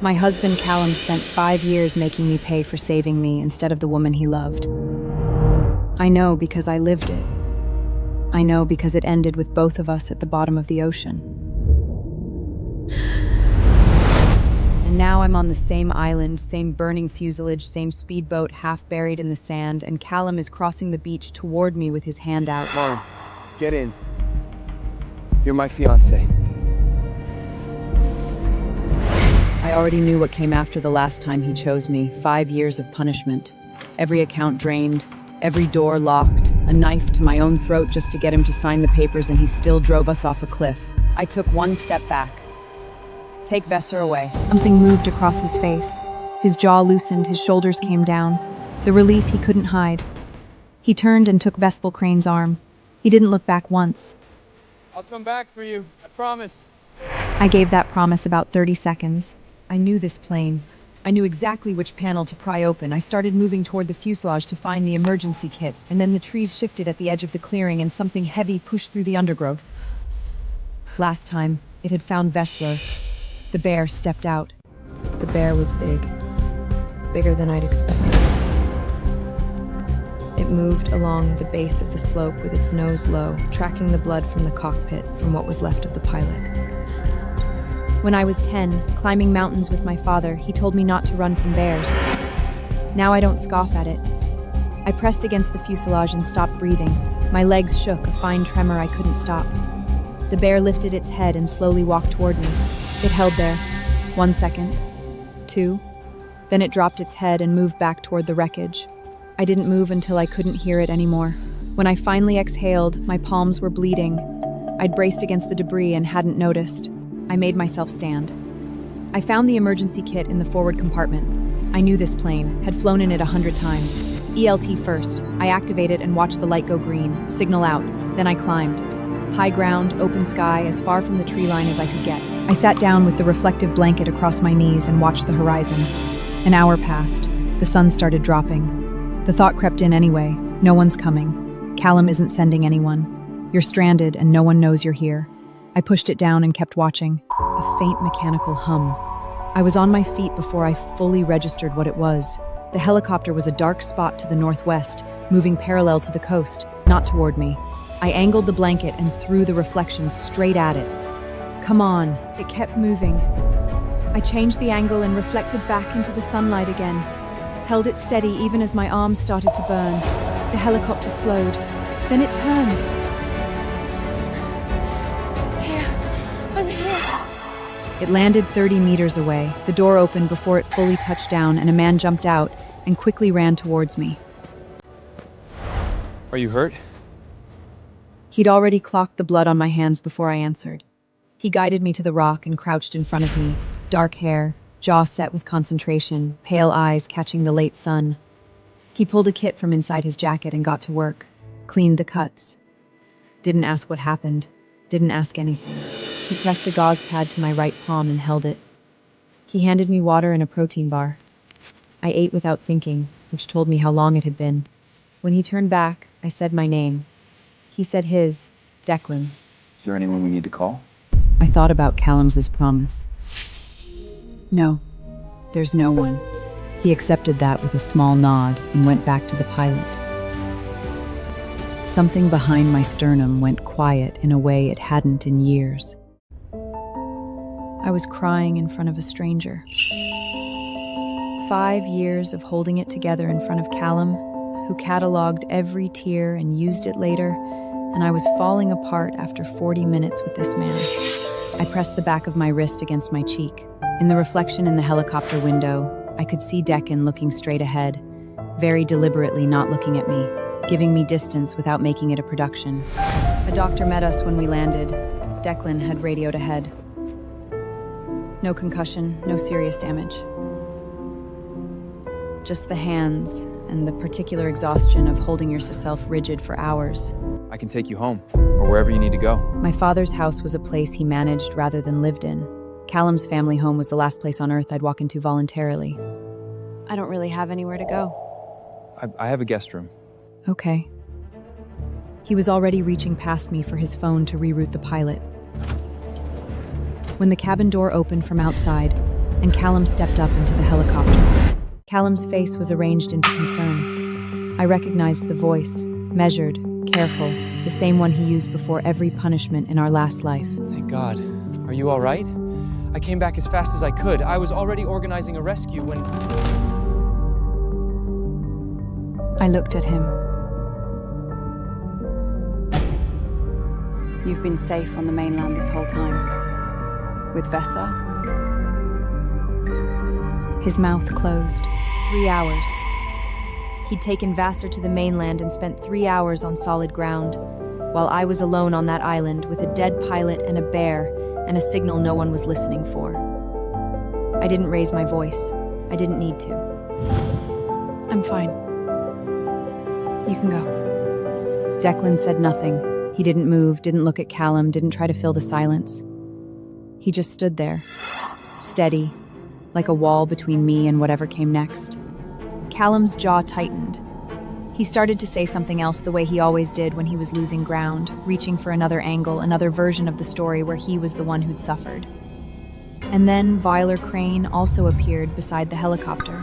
My husband Callum spent 5 years making me pay for saving me instead of the woman he loved. I know because I lived it. I know because it ended with both of us at the bottom of the ocean. And now I'm on the same island, same burning fuselage, same speedboat half buried in the sand, and Callum is crossing the beach toward me with his hand out. Maren, get in. You're my fiancé. I already knew what came after the last time he chose me. 5 years of punishment. Every account drained, every door locked, a knife to my own throat just to get him to sign the papers, and he still drove us off a cliff. I took one step back. Take Vesser away. Something moved across his face. His jaw loosened, his shoulders came down. The relief he couldn't hide. He turned and took Vespel Crane's arm. He didn't look back once. I'll come back for you, I promise. I gave that promise about 30 seconds. I knew this plane. I knew exactly which panel to pry open. I started moving toward the fuselage to find the emergency kit, and then the trees shifted at the edge of the clearing and something heavy pushed through the undergrowth. Last time, it had found Vessler. The bear stepped out. The bear was big. Bigger than I'd expected. It moved along the base of the slope with its nose low, tracking the blood from the cockpit, from what was left of the pilot. When I was 10, climbing mountains with my father, he told me not to run from bears. Now I don't scoff at it. I pressed against the fuselage and stopped breathing. My legs shook, a fine tremor I couldn't stop. The bear lifted its head and slowly walked toward me. It held there. 1 second. 2. Then it dropped its head and moved back toward the wreckage. I didn't move until I couldn't hear it anymore. When I finally exhaled, my palms were bleeding. I'd braced against the debris and hadn't noticed. I made myself stand. I found the emergency kit in the forward compartment. I knew this plane, had flown in it 100 times. ELT first. I activated and watched the light go green, signal out. Then I climbed. High ground, open sky, as far from the tree line as I could get. I sat down with the reflective blanket across my knees and watched the horizon. An hour passed. The sun started dropping. The thought crept in anyway. No one's coming. Callum isn't sending anyone. You're stranded and no one knows you're here. I pushed it down and kept watching. A faint mechanical hum. I was on my feet before I fully registered what it was. The helicopter was a dark spot to the northwest, moving parallel to the coast, not toward me. I angled the blanket and threw the reflections straight at it. Come on, it kept moving. I changed the angle and reflected back into the sunlight again. Held it steady even as my arms started to burn. The helicopter slowed. Then it turned. It landed 30 meters away. The door opened before it fully touched down, and a man jumped out and quickly ran towards me. Are you hurt? He'd already clocked the blood on my hands before I answered. He guided me to the rock and crouched in front of me, dark hair, jaw set with concentration, pale eyes catching the late sun. He pulled a kit from inside his jacket and got to work, cleaned the cuts. Didn't ask what happened, didn't ask anything. He pressed a gauze pad to my right palm and held it. He handed me water and a protein bar. I ate without thinking, which told me how long it had been. When he turned back, I said my name. He said his, Declan. Is there anyone we need to call? I thought about Callum's promise. No, there's no one. He accepted that with a small nod and went back to the pilot. Something behind my sternum went quiet in a way it hadn't in years. I was crying in front of a stranger. 5 years of holding it together in front of Callum, who cataloged every tear and used it later, and I was falling apart after 40 minutes with this man. I pressed the back of my wrist against my cheek. In the reflection in the helicopter window, I could see Declan looking straight ahead, very deliberately not looking at me, giving me distance without making it a production. A doctor met us when we landed. Declan had radioed ahead. No concussion, no serious damage. Just the hands and the particular exhaustion of holding yourself rigid for hours. I can take you home, or wherever you need to go. My father's house was a place he managed rather than lived in. Callum's family home was the last place on earth I'd walk into voluntarily. I don't really have anywhere to go. I have a guest room. Okay. He was already reaching past me for his phone to reroute the pilot. When the cabin door opened from outside, and Callum stepped up into the helicopter. Callum's face was arranged into concern. I recognized the voice, measured, careful, the same one he used before every punishment in our last life. Thank God. Are you all right? I came back as fast as I could. I was already organizing a rescue when... I looked at him. You've been safe on the mainland this whole time. With Vesa? His mouth closed. 3 hours. He'd taken Vassar to the mainland and spent 3 hours on solid ground, while I was alone on that island with a dead pilot and a bear and a signal no one was listening for. I didn't raise my voice. I didn't need to. I'm fine. You can go. Declan said nothing. He didn't move, didn't look at Callum, didn't try to fill the silence. He just stood there, steady, like a wall between me and whatever came next. Callum's jaw tightened. He started to say something else the way he always did when he was losing ground, reaching for another angle, another version of the story where he was the one who'd suffered. And then Viola Crane also appeared beside the helicopter.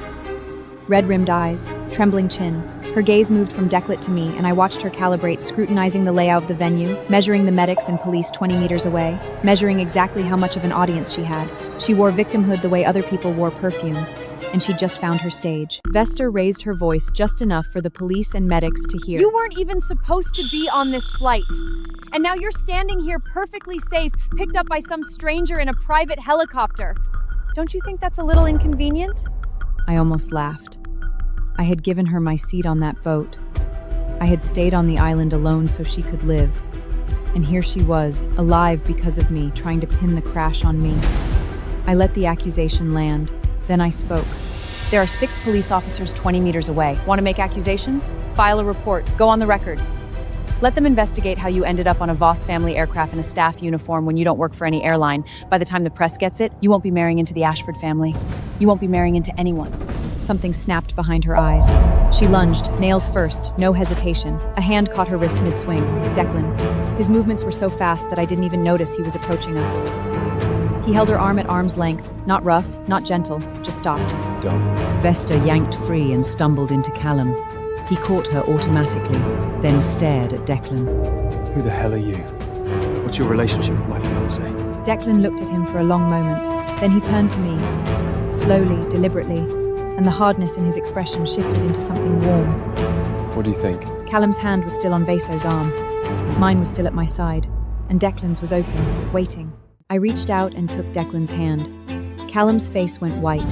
Red-rimmed eyes, trembling chin. Her gaze moved from Declan to me, and I watched her calibrate, scrutinizing the layout of the venue, measuring the medics and police 20 meters away, measuring exactly how much of an audience she had. She wore victimhood the way other people wore perfume, and she'd just found her stage. Vesta raised her voice just enough for the police and medics to hear. You weren't even supposed to be on this flight. And now you're standing here perfectly safe, picked up by some stranger in a private helicopter. Don't you think that's a little inconvenient? I almost laughed. I had given her my seat on that boat. I had stayed on the island alone so she could live. And here she was, alive because of me, trying to pin the crash on me. I let the accusation land. Then I spoke. There are 6 police officers 20 meters away. Want to make accusations? File a report. Go on the record. Let them investigate how you ended up on a Voss family aircraft in a staff uniform when you don't work for any airline. By the time the press gets it, you won't be marrying into the Ashford family. You won't be marrying into anyone's. Something snapped behind her eyes. She lunged, nails first, no hesitation. A hand caught her wrist mid-swing. Declan. His movements were so fast that I didn't even notice he was approaching us. He held her arm at arm's length, not rough, not gentle, just stopped. Don't. Vesta yanked free and stumbled into Callum. He caught her automatically, then stared at Declan. Who the hell are you? What's your relationship with my fiancé? Declan looked at him for a long moment. Then he turned to me, slowly, deliberately, and the hardness in his expression shifted into something warm. What do you think? Callum's hand was still on Vaso's arm. Mine was still at my side, and Declan's was open, waiting. I reached out and took Declan's hand. Callum's face went white.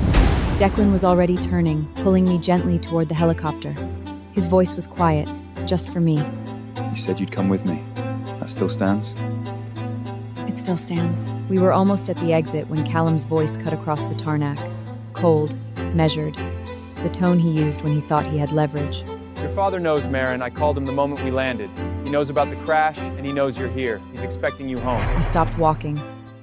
Declan was already turning, pulling me gently toward the helicopter. His voice was quiet, just for me. You said you'd come with me. That still stands? It still stands. We were almost at the exit when Callum's voice cut across the tarmac. Cold, measured. The tone he used when he thought he had leverage. Your father knows, Maren. I called him the moment we landed. He knows about the crash, and he knows you're here. He's expecting you home. I stopped walking.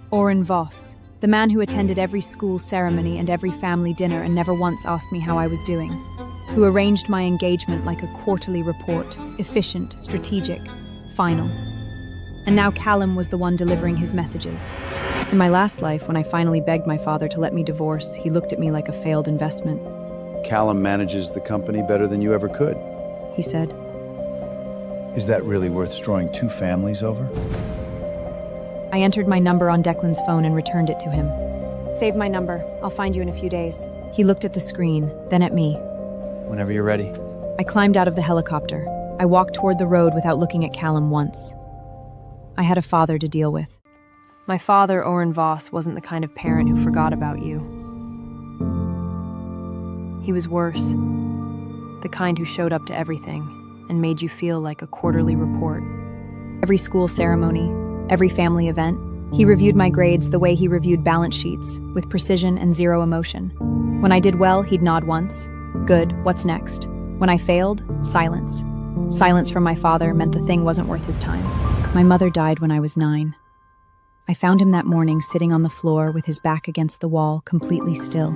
Oren Voss, the man who attended every school ceremony and every family dinner and never once asked me how I was doing, who arranged my engagement like a quarterly report, efficient, strategic, final. And now Callum was the one delivering his messages. In my last life, when I finally begged my father to let me divorce, he looked at me like a failed investment. Callum manages the company better than you ever could. He said. Is that really worth destroying 2 families over? I entered my number on Declan's phone and returned it to him. Save my number. I'll find you in a few days. He looked at the screen, then at me. Whenever you're ready. I climbed out of the helicopter. I walked toward the road without looking at Callum once. I had a father to deal with. My father, Oren Voss, wasn't the kind of parent who forgot about you. He was worse. The kind who showed up to everything and made you feel like a quarterly report. Every school ceremony, every family event, he reviewed my grades the way he reviewed balance sheets, with precision and zero emotion. When I did well, he'd nod once. Good, what's next? When I failed, silence. Silence from my father meant the thing wasn't worth his time. My mother died when I was 9. I found him that morning sitting on the floor with his back against the wall, completely still.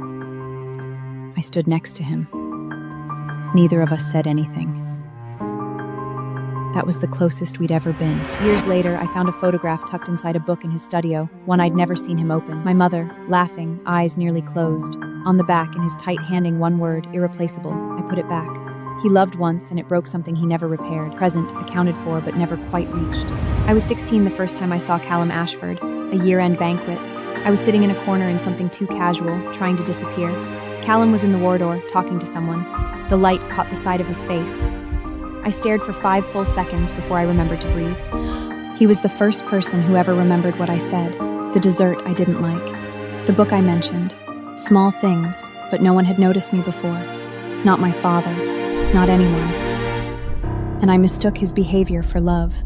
I stood next to him. Neither of us said anything. That was the closest we'd ever been. Years later, I found a photograph tucked inside a book in his studio, one I'd never seen him open. My mother, laughing, eyes nearly closed. On the back, in his tight handing, one word, irreplaceable. I put it back. He loved once, and it broke something he never repaired. Present, accounted for, but never quite reached. I was 16 the first time I saw Callum Ashford, a year-end banquet. I was sitting in a corner in something too casual, trying to disappear. Callum was in the corridor, talking to someone. The light caught the side of his face. I stared for 5 full seconds before I remembered to breathe. He was the first person who ever remembered what I said, the dessert I didn't like, the book I mentioned. Small things, but no one had noticed me before. Not my father, not anyone. And I mistook his behavior for love.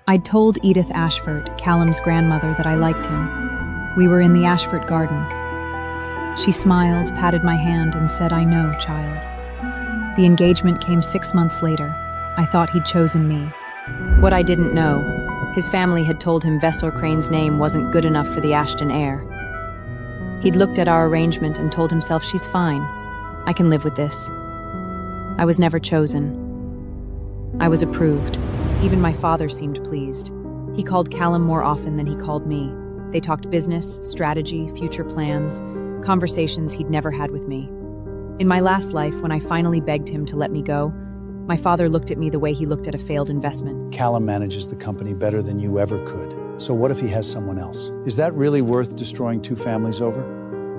I'd told Edith Ashford, Callum's grandmother, that I liked him. We were in the Ashford garden. She smiled, patted my hand, and said, "I know, child." The engagement came 6 months later. I thought he'd chosen me. What I didn't know, his family had told him Vessel Crane's name wasn't good enough for the Ashton heir. He'd looked at our arrangement and told himself, "She's fine. I can live with this." I was never chosen. I was approved. Even my father seemed pleased. He called Callum more often than he called me. They talked business, strategy, future plans, conversations he'd never had with me. In my last life, when I finally begged him to let me go, my father looked at me the way he looked at a failed investment. Callum manages the company better than you ever could. So what if he has someone else? Is that really worth destroying 2 families over?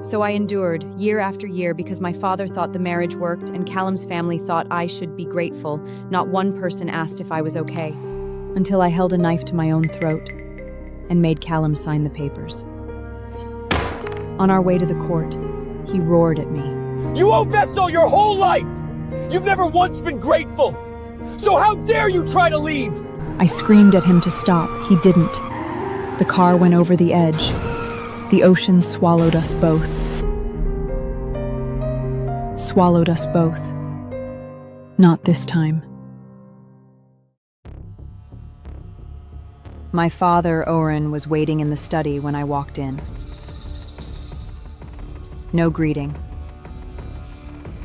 So I endured, year after year, because my father thought the marriage worked and Callum's family thought I should be grateful. Not one person asked if I was okay. Until I held a knife to my own throat and made Callum sign the papers. On our way to the court, he roared at me. You owe Vessel your whole life! You've never once been grateful! So how dare you try to leave? I screamed at him to stop. He didn't. The car went over the edge. The ocean swallowed us both. Swallowed us both. Not this time. My father, Oren, was waiting in the study when I walked in. No greeting.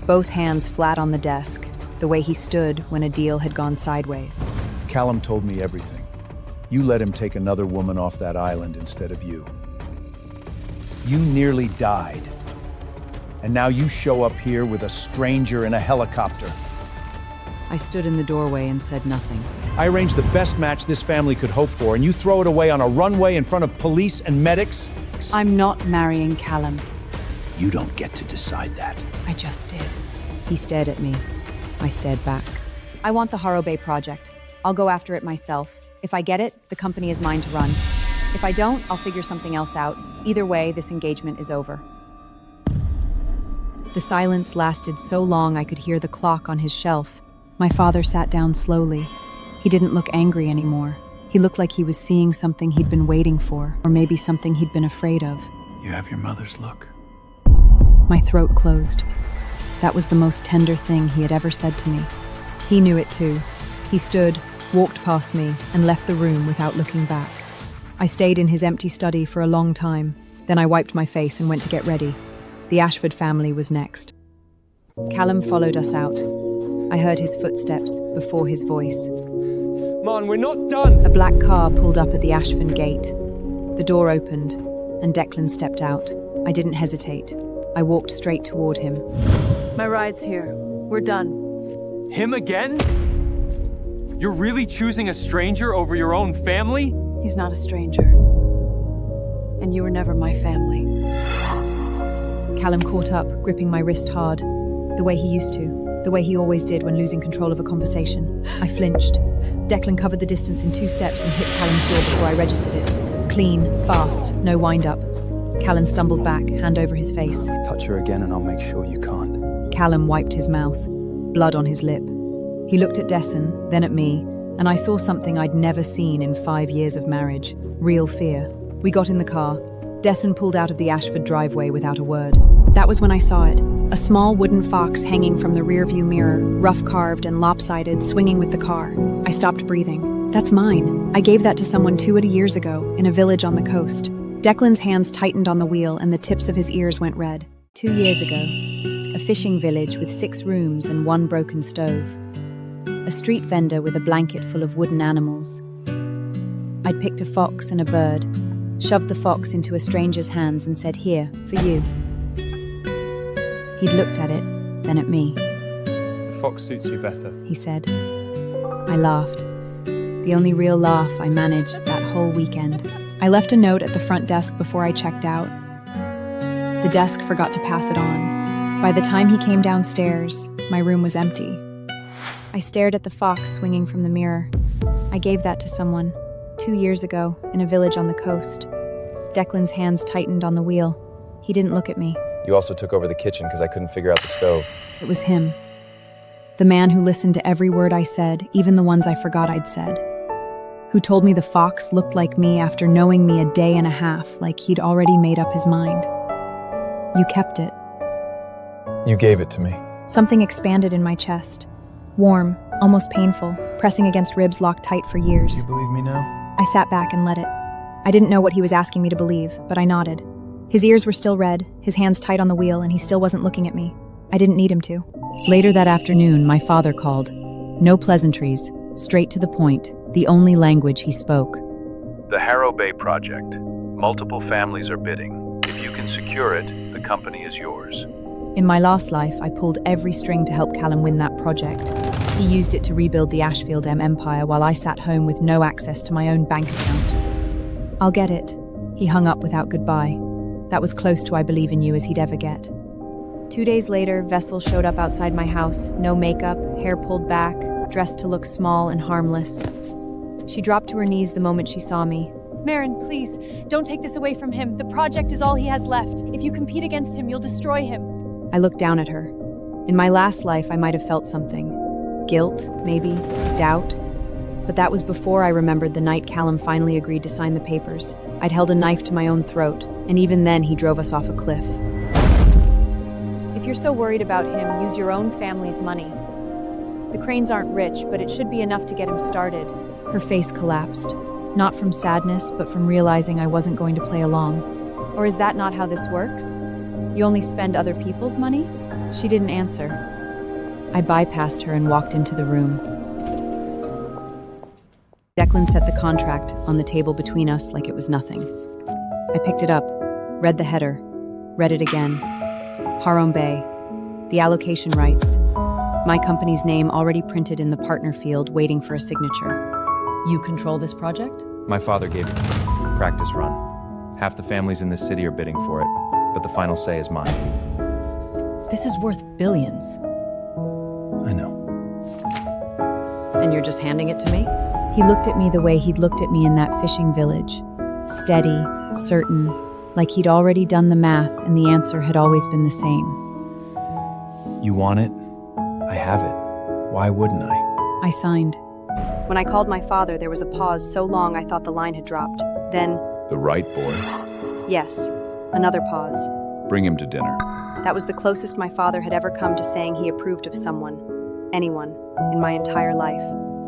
Both hands flat on the desk, the way he stood when a deal had gone sideways. Callum told me everything. You let him take another woman off that island instead of you. You nearly died. And now you show up here with a stranger in a helicopter. I stood in the doorway and said nothing. I arranged the best match this family could hope for, and you throw it away on a runway in front of police and medics? I'm not marrying Callum. You don't get to decide that. I just did. He stared at me. I stared back. I want the Haro Bay project. I'll go after it myself. If I get it, the company is mine to run. If I don't, I'll figure something else out. Either way, this engagement is over. The silence lasted so long I could hear the clock on his shelf. My father sat down slowly. He didn't look angry anymore. He looked like he was seeing something he'd been waiting for, or maybe something he'd been afraid of. You have your mother's look. My throat closed. That was the most tender thing he had ever said to me. He knew it too. He stood, walked past me, and left the room without looking back. I stayed in his empty study for a long time. Then I wiped my face and went to get ready. The Ashford family was next. Callum followed us out. I heard his footsteps before his voice. Maren, we're not done! A black car pulled up at the Ashford gate. The door opened, and Declan stepped out. I didn't hesitate. I walked straight toward him. My ride's here. We're done. Him again? You're really choosing a stranger over your own family? He's not a stranger. And you were never my family. Callum caught up, gripping my wrist hard, the way he used to, the way he always did when losing control of a conversation. I flinched. Declan covered the distance in 2 steps and hit Callum's door before I registered it. Clean, fast, no wind-up. Callum stumbled back, hand over his face. Touch her again and I'll make sure you can't. Callum wiped his mouth, blood on his lip. He looked at Declan, then at me, and I saw something I'd never seen in 5 years of marriage. Real fear. We got in the car. Declan pulled out of the Ashford driveway without a word. That was when I saw it. A small wooden fox hanging from the rearview mirror, rough-carved and lopsided, swinging with the car. I stopped breathing. That's mine. I gave that to someone 2 years ago, in a village on the coast. Declan's hands tightened on the wheel and the tips of his ears went red. 2 years ago, a fishing village with 6 rooms and 1 broken stove. a street vendor with a blanket full of wooden animals. I'd picked a fox and a bird, shoved the fox into a stranger's hands and said, "Here, for you." He'd looked at it, then at me. The fox suits you better. He said. I laughed. The only real laugh I managed that whole weekend. I left a note at the front desk before I checked out. The desk forgot to pass it on. By the time he came downstairs, my room was empty. I stared at the fox swinging from the mirror. I gave that to someone 2 years ago in a village on the coast. Declan's hands tightened on the wheel. He didn't look at me. You also took over the kitchen because I couldn't figure out the stove. It was him. The man who listened to every word I said, even the ones I forgot I'd said. Who told me the fox looked like me after knowing me a day and a half, like he'd already made up his mind. You kept it. You gave it to me. Something expanded in my chest. Warm, almost painful, pressing against ribs locked tight for years. You believe me now? I sat back and let it. I didn't know what he was asking me to believe, but I nodded. His ears were still red, his hands tight on the wheel, and he still wasn't looking at me. I didn't need him to. Later that afternoon, my father called. No pleasantries, straight to the point, the only language he spoke. The Harrow Bay project. Multiple families are bidding. If you can secure it, the company is yours. In my last life, I pulled every string to help Callum win that project. He used it to rebuild the Ashfield empire while I sat home with no access to my own bank account. I'll get it. He hung up without goodbye. That was close to I believe in you as he'd ever get. 2 days later, Vessel showed up outside my house, no makeup, hair pulled back, dressed to look small and harmless. She dropped to her knees the moment she saw me. Maren, please, don't take this away from him. The project is all he has left. If you compete against him, you'll destroy him. I looked down at her. In my last life, I might have felt something. Guilt, maybe, doubt. But that was before I remembered the night Callum finally agreed to sign the papers. I'd held a knife to my own throat, and even then he drove us off a cliff. If you're so worried about him, use your own family's money. The Cranes aren't rich, but it should be enough to get him started. Her face collapsed. Not from sadness, but from realizing I wasn't going to play along. Or is that not how this works? You only spend other people's money? She didn't answer. I bypassed her and walked into the room. Declan set the contract on the table between us like it was nothing. I picked it up, read the header, read it again. Harrow Bay, the allocation rights. My company's name already printed in the partner field, waiting for a signature. You control this project? My father gave it to me. Practice run. Half the families in this city are bidding for it, but the final say is mine. This is worth billions. I know. And you're just handing it to me? He looked at me the way he'd looked at me in that fishing village. Steady, certain, like he'd already done the math and the answer had always been the same. You want it? I have it. Why wouldn't I? I signed. When I called my father, there was a pause so long I thought the line had dropped. Then, The right boy. yes, another pause. Bring him to dinner. That was the closest my father had ever come to saying he approved of someone, anyone, in my entire life.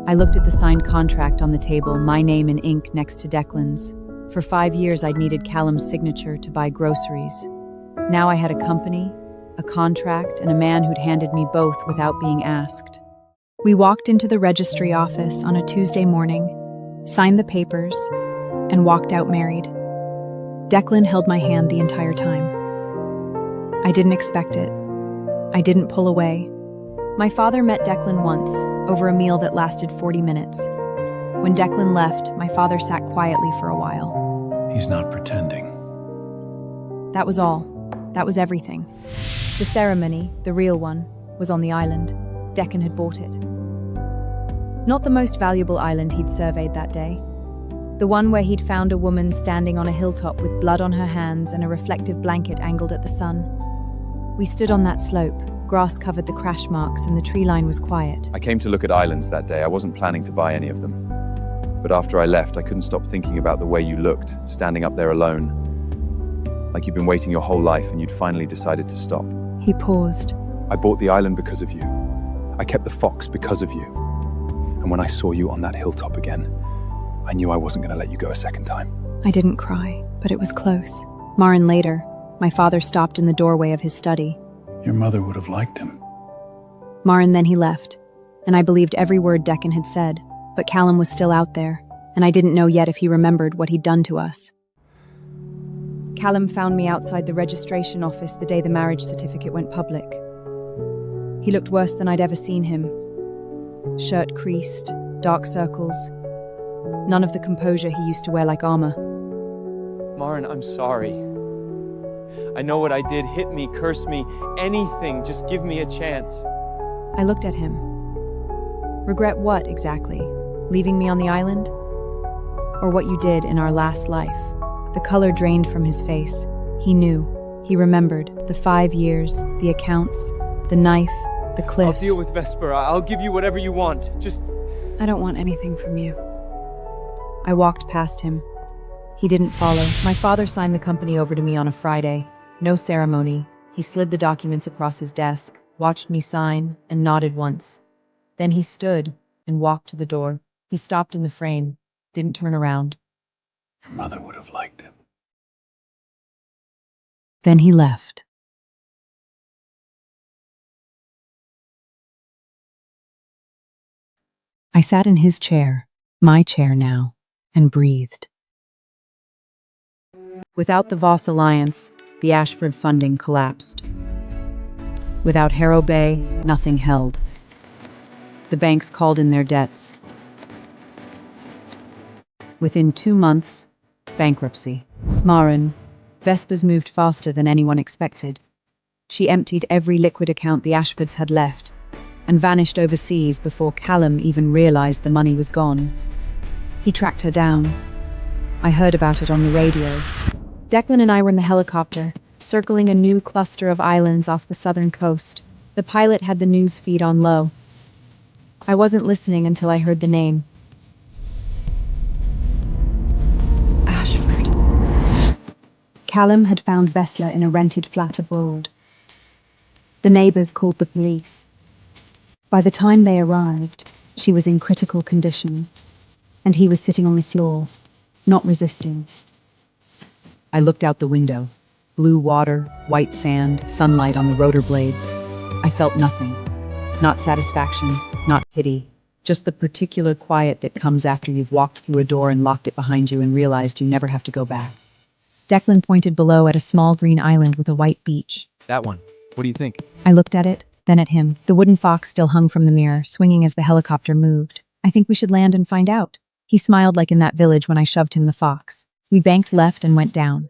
I looked at the signed contract on the table, my name in ink next to Declan's. For 5 years, I'd needed Callum's signature to buy groceries. Now I had a company, a contract, and a man who'd handed me both without being asked. We walked into the registry office on a Tuesday morning, signed the papers, and walked out married. Declan held my hand the entire time. I didn't expect it. I didn't pull away. My father met Declan once, over a meal that lasted 40 minutes. When Declan left, my father sat quietly for a while. He's not pretending. That was all. That was everything. The ceremony, the real one, was on the island. Declan had bought it. Not the most valuable island he'd surveyed that day. The one where he'd found a woman standing on a hilltop with blood on her hands and a reflective blanket angled at the sun. We stood on that slope. Grass covered the crash marks and the tree line was quiet. I came to look at islands that day. I wasn't planning to buy any of them. But after I left, I couldn't stop thinking about the way you looked, standing up there alone. Like you'd been waiting your whole life and you'd finally decided to stop. He paused. I bought the island because of you. I kept the fox because of you. And when I saw you on that hilltop again, I knew I wasn't going to let you go a second time. I didn't cry, but it was close. Maren later, my father stopped in the doorway of his study. Your mother would have liked him. Maren then he left. and I believed every word Declan had said, but Callum was still out there, and I didn't know yet if he remembered what he'd done to us. Callum found me outside the registration office the day the marriage certificate went public. He looked worse than I'd ever seen him. Shirt creased, dark circles, none of the composure he used to wear like armor. Maren, I'm sorry. I know what I did. Hit me, curse me, anything. Just give me a chance. I looked at him. Regret what, exactly? Leaving me on the island? Or what you did in our last life? The color drained from his face. He knew. He remembered. The 5 years, the accounts, the knife, the cliff. I'll deal with Vesper. I'll give you whatever you want. Just... I don't want anything from you. I walked past him. He didn't follow. My father signed the company over to me on a Friday. No ceremony. He slid the documents across his desk, watched me sign, and nodded once. Then he stood and walked to the door. He stopped in the frame, didn't turn around. Your mother would have liked him. Then he left. I sat in his chair, my chair now, and breathed. Without the Voss alliance, the Ashford funding collapsed. Without Harrow Bay, nothing held. The banks called in their debts. Within 2 months, bankruptcy. Maren, Vespers moved faster than anyone expected. She emptied every liquid account the Ashfords had left and vanished overseas before Callum even realized the money was gone. He tracked her down. I heard about it on the radio. Declan and I were in the helicopter, circling a new cluster of islands off the southern coast. The pilot had the news feed on low. I wasn't listening until I heard the name. Ashford. Callum had found Vessler in a rented flat abroad. The neighbors called the police. By the time they arrived, she was in critical condition, and he was sitting on the floor, not resisting. I looked out the window. Blue water, white sand, sunlight on the rotor blades. I felt nothing. Not satisfaction, not pity. Just the particular quiet that comes after you've walked through a door and locked it behind you and realized you never have to go back. Declan pointed below at a small green island with a white beach. That one. What do you think? I looked at it, then at him. The wooden fox still hung from the mirror, swinging as the helicopter moved. I think we should land and find out. He smiled like in that village when I shoved him the fox. We banked left and went down.